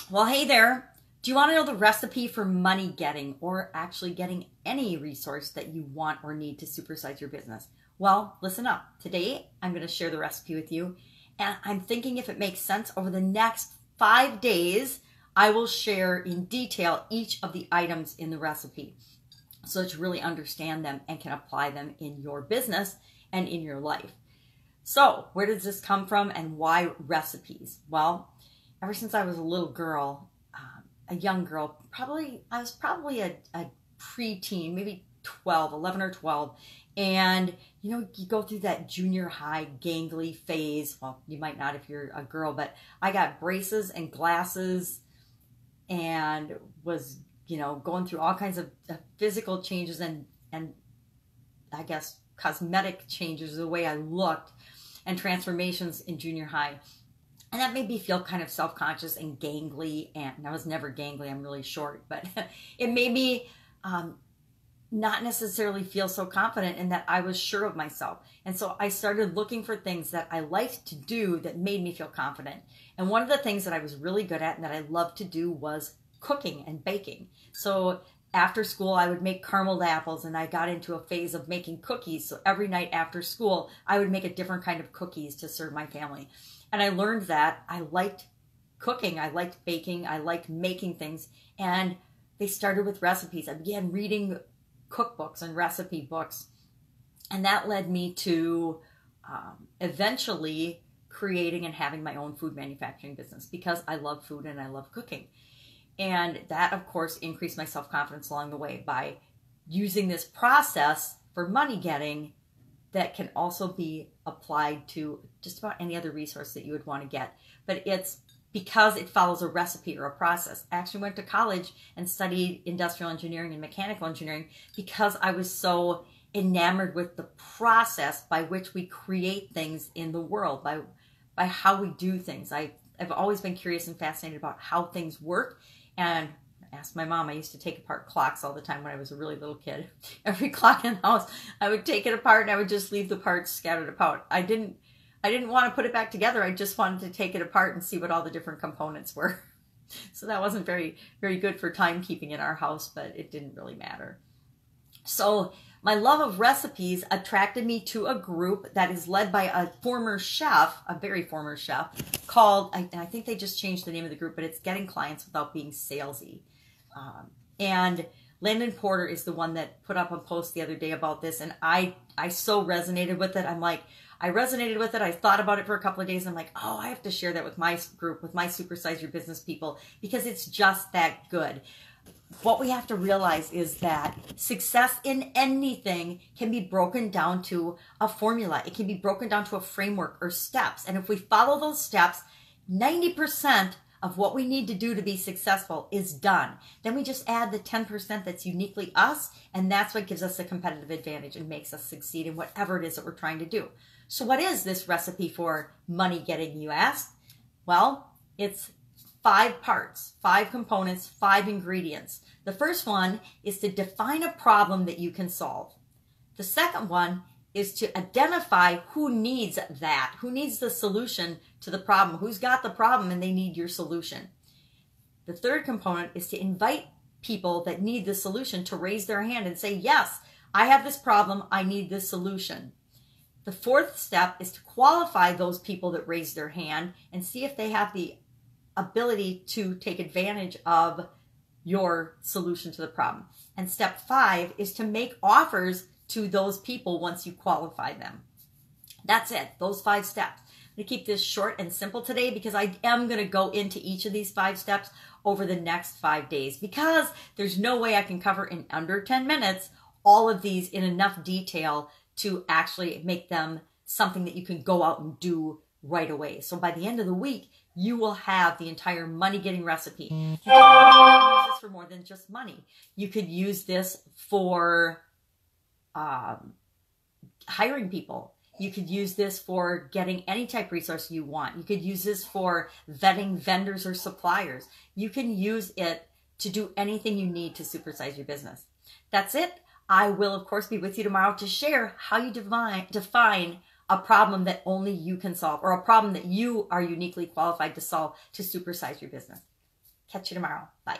Well, hey there. Do you want to know the recipe for money getting or actually getting any resource that you want or need to supersize your business? Well, listen up. Today, I'm going to share the recipe with you. And I'm thinking if it makes sense, over the next 5 days, I will share in detail each of the items in the recipe so that you really understand them and can apply them in your business and in your life. So, where does this come from and why recipes? Well, ever since I was a little girl, a young girl, I was probably a preteen, maybe 11 or 12. And, you go through that junior high gangly phase. Well, you might not if you're a girl, but I got braces and glasses and was, going through all kinds of physical changes and I guess cosmetic changes, the way I looked and transformations in junior high. And that made me feel kind of self-conscious and gangly. And I was never gangly, I'm really short, but it made me not necessarily feel so confident in that I was sure of myself. And so I started looking for things that I liked to do that made me feel confident. And one of the things that I was really good at and that I loved to do was cooking and baking. So after school, I would make carameled apples, and I got into a phase of making cookies. So every night after school, I would make a different kind of cookies to serve my family. And I learned that I liked cooking, I liked baking, I liked making things. And they started with recipes. I began reading cookbooks and recipe books. And that led me to eventually creating and having my own food manufacturing business because I love food and I love cooking. And that, of course, increased my self-confidence along the way by using this process for money getting that can also be applied to just about any other resource that you would want to get. But it's because it follows a recipe or a process. I actually went to college and studied industrial engineering and mechanical engineering because I was so enamored with the process by which we create things in the world, by how we do things. I've always been curious and fascinated about how things work. And I asked my mom, I used to take apart clocks all the time when I was a really little kid. Every clock in the house, I would take it apart and I would just leave the parts scattered about. I didn't want to put it back together. I just wanted to take it apart and see what all the different components were. So that wasn't very, very good for timekeeping in our house, but it didn't really matter. So my love of recipes attracted me to a group that is led by a former chef, a very former chef, called, I think they just changed the name of the group, but it's Getting Clients Without Being Salesy. And Landon Porter is the one that put up a post the other day about this, and I so resonated with it. I resonated with it. I thought about it for a couple of days. I'm like, oh, I have to share that with my group, with my Supersize Your Business people, because it's just that good. What we have to realize is that success in anything can be broken down to a formula. It can be broken down to a framework or steps. And if we follow those steps, 90% of what we need to do to be successful is done. Then we just add the 10% that's uniquely us, and that's what gives us a competitive advantage and makes us succeed in whatever it is that we're trying to do. So what is this recipe for money getting, you ask? Well, it's 5 parts, 5 components, 5 ingredients. The first one is to define a problem that you can solve. The second one is to identify who needs that, who needs the solution to the problem, who's got the problem and they need your solution. The third component is to invite people that need the solution to raise their hand and say, yes, I have this problem, I need this solution. The fourth step is to qualify those people that raise their hand and see if they have the ability to take advantage of your solution to the problem. And step 5 is to make offers to those people once you qualify them. That's it, those 5 steps. I'm going to keep this short and simple today because I am going to go into each of these 5 steps over the next 5 days because there's no way I can cover in under 10 minutes all of these in enough detail to actually make them something that you can go out and do right away. So by the end of the week, you will have the entire money getting recipe. You can use this for more than just money. You could use this for hiring people. You could use this for getting any type of resource you want. You could use this for vetting vendors or suppliers. You can use it to do anything you need to supersize your business. That's it. I will, of course, be with you tomorrow to share how you define a problem that only you can solve, or a problem that you are uniquely qualified to solve to supersize your business. Catch you tomorrow. Bye.